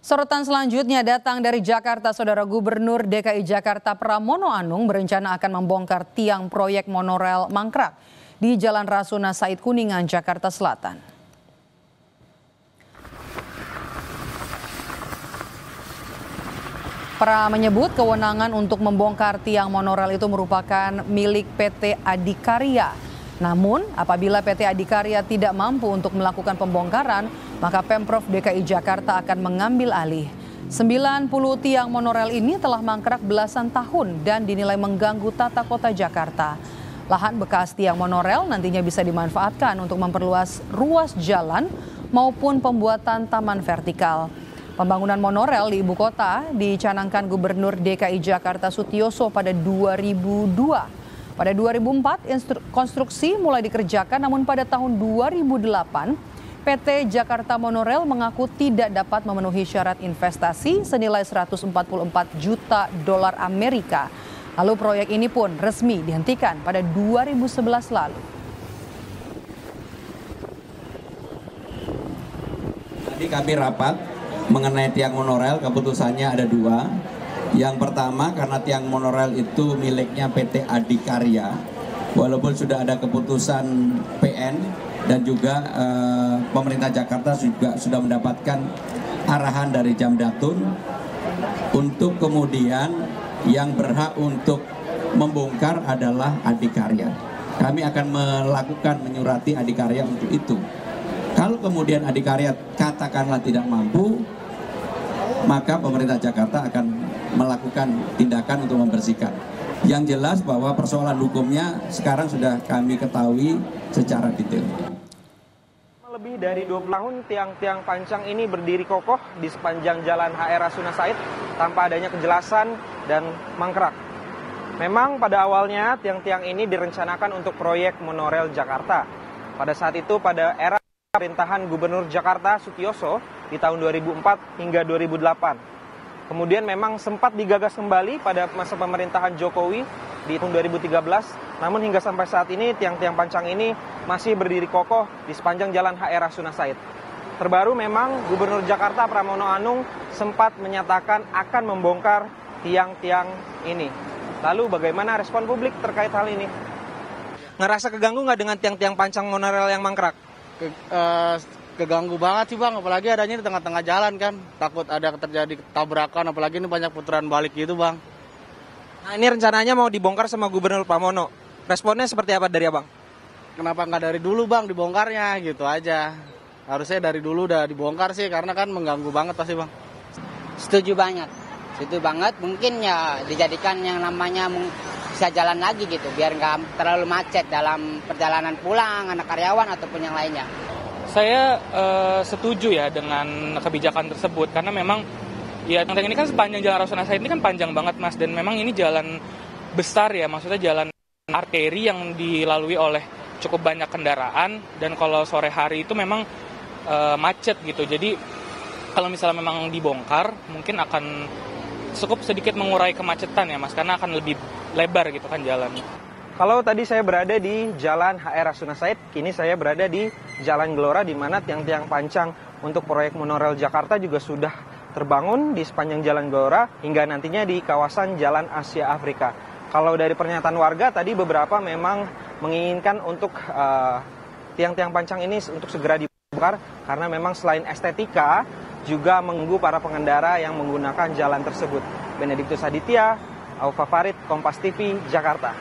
Sorotan selanjutnya datang dari Jakarta. Saudara Gubernur DKI Jakarta Pramono Anung berencana akan membongkar tiang proyek monorel mangkrak di Jalan Rasuna Said Kuningan, Jakarta Selatan. Pra menyebut kewenangan untuk membongkar tiang monorel itu merupakan milik PT Adikarya. Namun, apabila PT Adikarya tidak mampu untuk melakukan pembongkaran, maka Pemprov DKI Jakarta akan mengambil alih. 90 tiang monorel ini telah mangkrak belasan tahun dan dinilai mengganggu tata kota Jakarta. Lahan bekas tiang monorel nantinya bisa dimanfaatkan untuk memperluas ruas jalan maupun pembuatan taman vertikal. Pembangunan monorel di ibu kota dicanangkan Gubernur DKI Jakarta Sutioso pada 2002. Pada 2004, konstruksi mulai dikerjakan, namun pada tahun 2008, PT Jakarta Monorel mengaku tidak dapat memenuhi syarat investasi senilai 144 juta dolar Amerika. Lalu proyek ini pun resmi dihentikan pada 2011 lalu. Tadi kami rapat mengenai tiang monorel, keputusannya ada dua. Yang pertama, karena tiang monorel itu miliknya PT Adikarya, walaupun sudah ada keputusan PN dan juga pemerintah Jakarta juga sudah mendapatkan arahan dari Jamdatun untuk kemudian yang berhak untuk membongkar adalah Adikarya. Kami akan menyurati Adikarya untuk itu. Kalau kemudian Adikarya katakanlah tidak mampu, maka pemerintah Jakarta akan melakukan tindakan untuk membersihkan. Yang jelas bahwa persoalan hukumnya sekarang sudah kami ketahui secara detail. Lebih dari 20 tahun tiang-tiang pancang ini berdiri kokoh di sepanjang jalan HR Rasuna Said tanpa adanya kejelasan dan mangkrak. Memang pada awalnya tiang-tiang ini direncanakan untuk proyek monorel Jakarta. Pada saat itu pada era pemerintahan Gubernur Jakarta Sutioso di tahun 2004 hingga 2008. Kemudian memang sempat digagas kembali pada masa pemerintahan Jokowi di tahun 2013. Namun hingga sampai saat ini tiang-tiang pancang ini masih berdiri kokoh di sepanjang jalan HR Rasuna Said. Terbaru memang Gubernur Jakarta Pramono Anung sempat menyatakan akan membongkar tiang-tiang ini. Lalu bagaimana respon publik terkait hal ini? Ngerasa keganggu nggak dengan tiang-tiang pancang monorel yang mangkrak? Keganggu banget sih Bang, apalagi adanya di tengah-tengah jalan kan. Takut ada terjadi tabrakan, apalagi ini banyak putaran balik gitu Bang. Nah ini rencananya mau dibongkar sama Gubernur Pramono. Responnya seperti apa dari Abang? Kenapa nggak dari dulu Bang dibongkarnya gitu aja. Harusnya dari dulu udah dibongkar sih, karena kan mengganggu banget pasti Bang. Setuju banget, mungkin ya dijadikan yang namanya bisa jalan lagi gitu. Biar nggak terlalu macet dalam perjalanan pulang anak karyawan ataupun yang lainnya. Saya setuju ya dengan kebijakan tersebut, karena memang ya tiang ini kan sepanjang jalan Rasuna Said ini kan panjang banget Mas, dan memang ini jalan besar ya, maksudnya jalan arteri yang dilalui oleh cukup banyak kendaraan, dan kalau sore hari itu memang macet gitu. Jadi kalau misalnya memang dibongkar mungkin akan cukup sedikit mengurai kemacetan ya Mas, karena akan lebih lebar gitu kan jalan. Kalau tadi saya berada di Jalan HR Rasuna Said, kini saya berada di Jalan Gelora, di mana tiang-tiang pancang untuk proyek monorel Jakarta juga sudah terbangun di sepanjang Jalan Gelora hingga nantinya di kawasan Jalan Asia Afrika. Kalau dari pernyataan warga tadi beberapa memang menginginkan untuk tiang-tiang pancang ini untuk segera dibongkar karena memang selain estetika juga mengganggu para pengendara yang menggunakan jalan tersebut. Benediktus Aditya, Aufa Farid, Kompas TV, Jakarta.